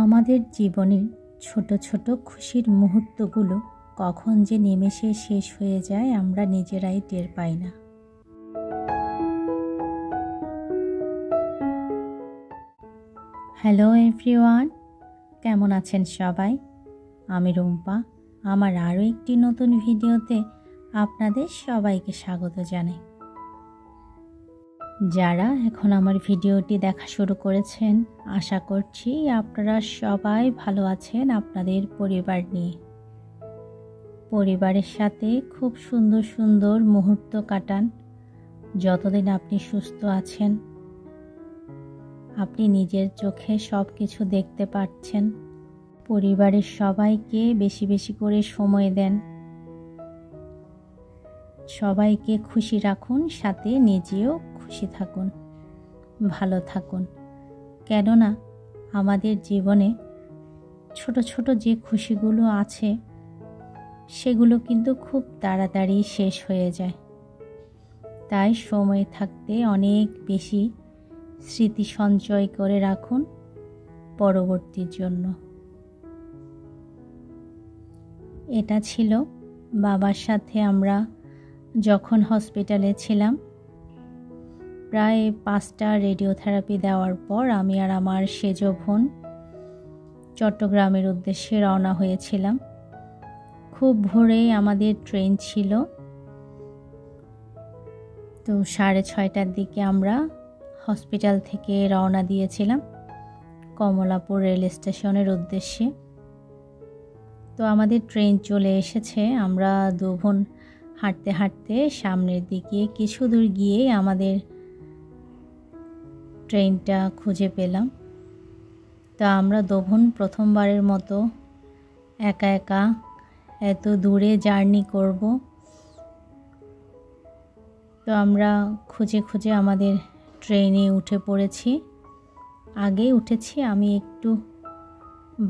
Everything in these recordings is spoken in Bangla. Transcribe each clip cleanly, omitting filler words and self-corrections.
আমাদের জীবনের ছোট ছোট খুশির মুহূর্তগুলো কখন যে নিমেষে শেষ হয়ে যায় আমরা নিজেরাই টের পাই না। হ্যালো এভরিওয়ান, কেমন আছেন সবাই? আমি রুম্পা। আমার আরও একটি নতুন ভিডিওতে আপনাদের সবাইকে স্বাগত জানাই। যারা এখন আমার ভিডিওটি দেখা শুরু করেছেন, আশা করছি আপনারা সবাই ভালো আছেন আপনাদের পরিবার নিয়ে। পরিবারের সাথে খুব সুন্দর সুন্দর মুহূর্ত কাটান যতদিন আপনি সুস্থ আছেন, আপনি নিজের চোখে সব কিছু দেখতে পাচ্ছেন। পরিবারের সবাইকে বেশি বেশি করে সময় দেন, সবাইকে খুশি রাখুন, সাথে নিজেও খুশি থাকুন, ভালো থাকুন। কেননা আমাদের জীবনে ছোট ছোট যে খুশিগুলো আছে সেগুলো কিন্তু খুব তাড়াতাড়ি শেষ হয়ে যায়। তাই সময় থাকতে অনেক বেশি স্মৃতি সঞ্চয় করে রাখুন পরবর্তীর জন্য। এটা ছিল বাবার সাথে আমরা যখন হসপিটালে ছিলাম। প্রায় 5টা রেডিওথেরাপি দেওয়ার পর আমি আর আমার সেজ বোন চট্টগ্রামের উদ্দেশ্যে রওনা হয়েছিলাম। খুব ভোরে আমাদের ট্রেন ছিল, তো 6:30টার দিকে আমরা হসপিটাল থেকে রওনা দিয়েছিলাম কমলাপুর রেল স্টেশনের উদ্দেশ্যে। তো আমাদের ট্রেন চলে এসেছে। আমরা দু বোন হাঁটতে হাঁটতে সামনের দিকে কিছু দূর গিয়ে আমাদের ট্রেনটা খুঁজে পেলাম। তা আমরা দু বোন প্রথমবারের মতো একা একা এত দূরে জার্নি করব। তো আমরা খুঁজে খুঁজে আমাদের ট্রেনে উঠে পড়েছি। আগেই উঠেছি, আমি একটু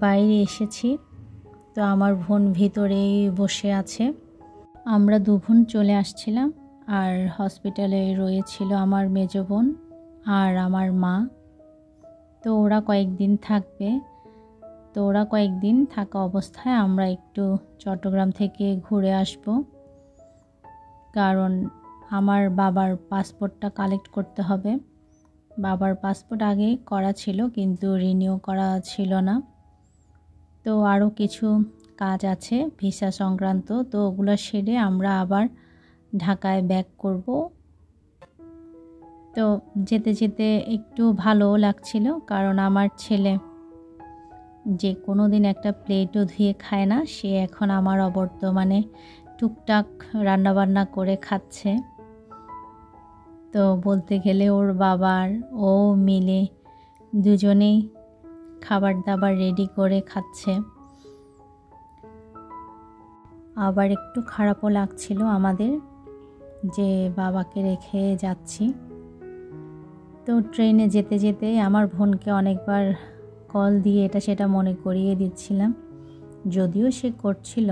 বাইরে এসেছি, তো আমার বোন ভিতরেই বসে আছে। আমরা দু বোন চলে আসছিলাম, আর হসপিটালে রয়েছিল আমার মেজ বোন আর আমার মা। তো ওরা কয়েকদিন থাকবে। তো ওরা কয়েকদিন থাকা অবস্থায় আমরা একটু চট্টগ্রাম থেকে ঘুরে আসব, কারণ আমার বাবার পাসপোর্টটা কালেক্ট করতে হবে। বাবার পাসপোর্ট আগে করা ছিল কিন্তু রিনিউ করা ছিল না। তো আরও কিছু কাজ আছে ভিসা সংক্রান্ত, তো ওগুলো সেরে আমরা আবার ঢাকায় ব্যাক করব। তো যেতে যেতে একটু ভালোও লাগছিল, কারণ আমার ছেলে যে কোনো দিন একটা প্লেটও ধুয়ে খায় না, সে এখন আমার অবর্তমানে টুকটাক রান্নাবান্না করে খাচ্ছে। তো বলতে গেলে ওর বাবার ও মিলে দুজনেই খাবার দাবার রেডি করে খাচ্ছে। আবার একটু খারাপও লাগছিল আমাদের যে বাবাকে রেখে যাচ্ছি। তো ট্রেনে যেতে যেতে আমার বোনকে অনেকবার কল দিয়ে এটা সেটা মনে করিয়ে দিচ্ছিলাম, যদিও সে করছিল,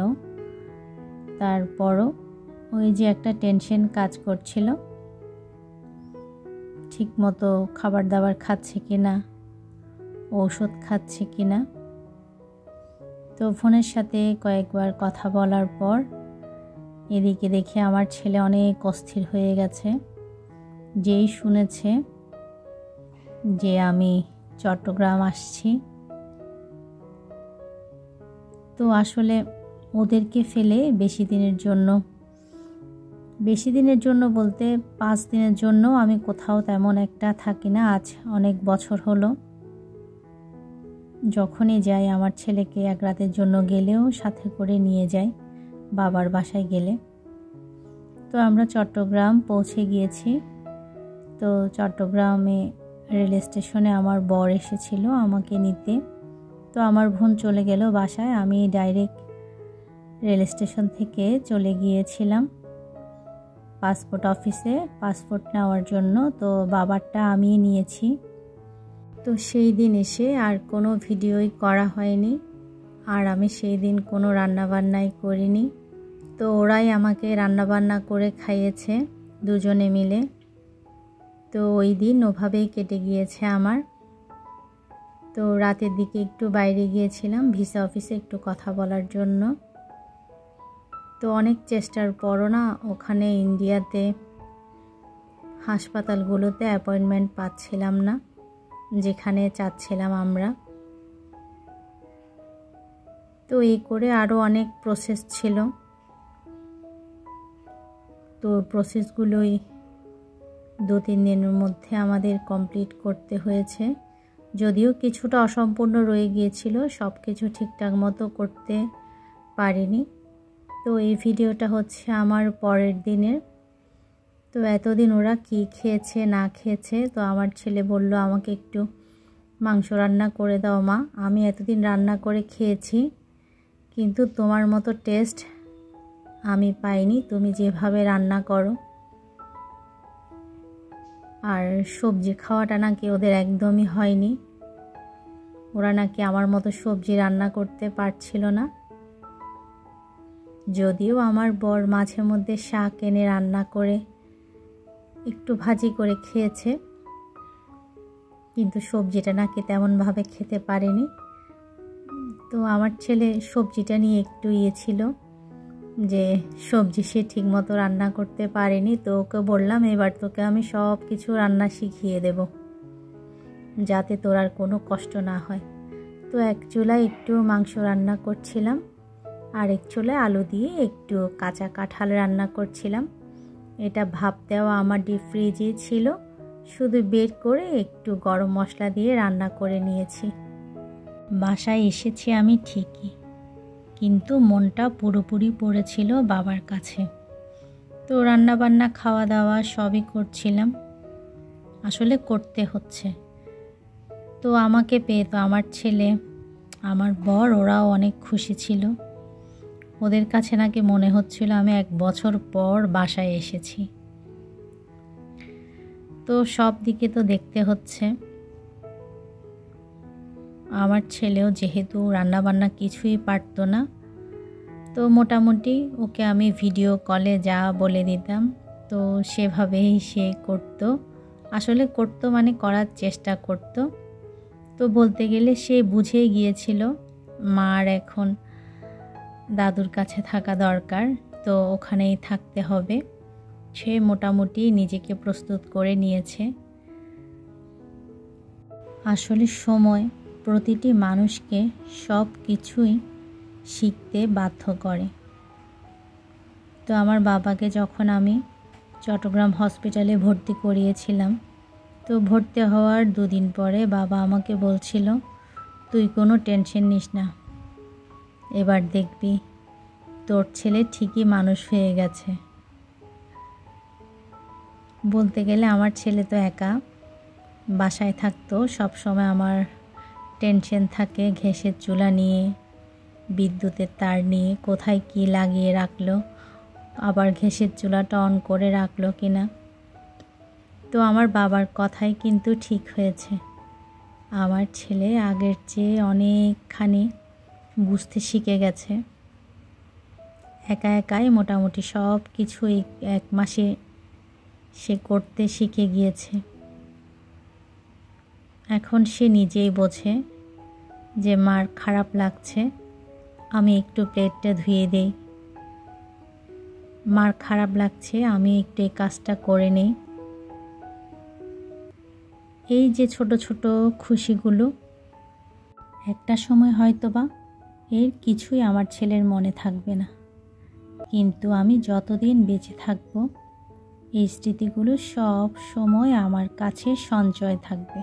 তারপরও ওই যে একটা টেনশন কাজ করছিল, ঠিক মতো খাবার দাবার খাচ্ছে কিনা, ঔষধ খাচ্ছে কিনা। তো ফোনের সাথে কয়েকবার কথা বলার পর এদিকে দেখে আমার ছেলে অনেক অস্থির হয়ে গেছে। যেই শুনেছে যে আমি চট্টগ্রাম আসছি, তো আসলে ওদেরকে ফেলে বেশি দিনের জন্য বলতে 5 দিনের জন্য আমি কোথাও তেমন একটা থাকি না। আজ অনেক বছর হলো, যখনই যাই আমার ছেলেকে এক রাতের জন্য গেলেও সাথে করে নিয়ে যাই বাবার বাসায় গেলে। তো আমরা চট্টগ্রাম পৌঁছে গিয়েছি। তো চট্টগ্রামে রেল স্টেশনে আমার বর এসেছিল আমাকে নিতে। তো আমার বোন চলে গেল বাসায়, আমি ডাইরেক্ট রেল স্টেশন থেকে চলে গিয়েছিলাম পাসপোর্ট অফিসে পাসপোর্ট নেওয়ার জন্য। তো বাবারটা আমি নিয়েছি। তো সেই দিন এসে আর কোনো ভিডিওই করা হয়নি, আর আমি সেই দিন কোনো রান্নাবান্নাই করিনি। তো ওরাই আমাকে রান্নাবান্না করে খাইয়েছে দুজনে মিলে। তো ওই দিন ওভাবেই কেটে গিয়েছে আমার। তো রাতের দিকে একটু বাইরে গিয়েছিলাম ভিসা অফিসে একটু কথা বলার জন্য। তো অনেক চেষ্টার পরও না ওখানে ইন্ডিয়াতে হাসপাতালগুলোতে অ্যাপয়েন্টমেন্ট পাচ্ছিলাম না যেখানে চাচ্ছিলাম আমরা। তো এই করে আরও অনেক প্রসেস ছিল, তো প্রসেসগুলোই 2-3 দিনের মধ্যে আমাদের কমপ্লিট করতে হয়েছে। যদিও কিছুটা অসম্পূর্ণ রয়ে গিয়েছিল, সব কিছু ঠিকঠাক মতো করতে পারিনি। তো এই ভিডিওটা হচ্ছে আমার পরের দিনের। তো এতদিন ওরা কি খেয়েছে না খেয়েছে, তো আমার ছেলে বলল আমাকে একটু মাংস রান্না করে দাও মা। আমি এতদিন রান্না করে খেয়েছি, কিন্তু তোমার মতো টেস্ট আমি পাইনি, তুমি যেভাবে রান্না করো। আর সবজি খাওয়াটা নাকি ওদের একদমই হয়নি, ওরা নাকি আমার মতো সবজি রান্না করতে পারছিল না। যদিও আমার বর মাঝে মধ্যে শাক এনে রান্না করে একটু ভাজি করে খেয়েছে, কিন্তু সবজিটা নাকি তেমনভাবে খেতে পারেনি। তো আমার ছেলে সবজিটা নিয়ে একটু ছিল যে সবজি সে ঠিক মতো রান্না করতে পারেনি। তো ওকে বললাম এবার তোকে আমি সব কিছু রান্না শিখিয়ে দেব, যাতে তোর আর কোনো কষ্ট না হয়। তো এক চুলায় একটু মাংস রান্না করছিলাম, আর এক চুলায় আলু দিয়ে একটু কাঁচা কাঁঠাল রান্না করছিলাম। এটা ভাপ দেওয়া আমার ডিপ ফ্রিজে ছিল, শুধু বের করে একটু গরম মশলা দিয়ে রান্না করে নিয়েছি। বাসায় এসেছি আমি ঠিকই, কিন্তু মনটা পুরোপুরি পড়েছিল বাবার কাছে। তো রান্না বান্না খাওয়া দাওয়া সবই করছিলাম, আসলে করতে হচ্ছে। তো আমাকে পেয়ে তো আমার ছেলে, আমার বর, ওরাও অনেক খুশি ছিল। ওদের কাছে নাকি মনে হচ্ছিল আমি 1 বছর পর বাসায় এসেছি। তো সব দিকে তো দেখতে হচ্ছে। আমার ছেলেও যেহেতু রান্নাবান্না কিছুই পারতো না, তো মোটামুটি ওকে আমি ভিডিও কলে যা বলে দিতাম তো সেভাবেই সে করতো। আসলে করতো মানে করার চেষ্টা করতো। তো বলতে গেলে সে বুঝেই গিয়েছিল মার এখন দাদুর কাছে থাকা দরকার, তো ওখানেই থাকতে হবে। সে মোটামুটি নিজেকে প্রস্তুত করে নিয়েছে। আসলে সময় প্রতিটি মানুষকে সব কিছুই শিখতে বাধ্য করে। তো আমার বাবাকে যখন আমি চট্টগ্রাম হসপিটালে ভর্তি করিয়েছিলাম, তো ভর্তি হওয়ার 2 দিন পরে বাবা আমাকে বলছিল তুই কোনো টেনশন নিস না, এবার দেখবি তোর ছেলে ঠিকই মানুষ হয়ে গেছে। বলতে গেলে আমার ছেলে তো একা বাসায় থাকতো, সব সময় আমার টেনশন থাকে গ্যাসের চুলা নিয়ে, বিদ্যুতের তার নিয়ে, কোথায় কি লাগিয়ে রাখলো, আবার গ্যাসের চুলাটা অন করে রাখলো কিনা। তো আমার বাবার কথাই কিন্তু ঠিক হয়েছে, আমার ছেলে আগের চেয়ে অনেকখানি বুঝতে শিখে গেছে। একা একাই মোটামুটি সব কিছুই 1 মাসে সে করতে শিখে গিয়েছে। এখন সে নিজেই বোঝে যে মার খারাপ লাগছে, আমি একটু প্লেটটা ধুয়ে দেই, মার খারাপ লাগছে আমি একটু এই কাজটা করে নেই। এই যে ছোট ছোট খুশিগুলো, একটা সময় হয়তোবা এর কিছুই আমার ছেলের মনে থাকবে না, কিন্তু আমি যতদিন বেঁচে থাকবো এই স্মৃতিগুলো সব সময় আমার কাছে সঞ্চয় থাকবে।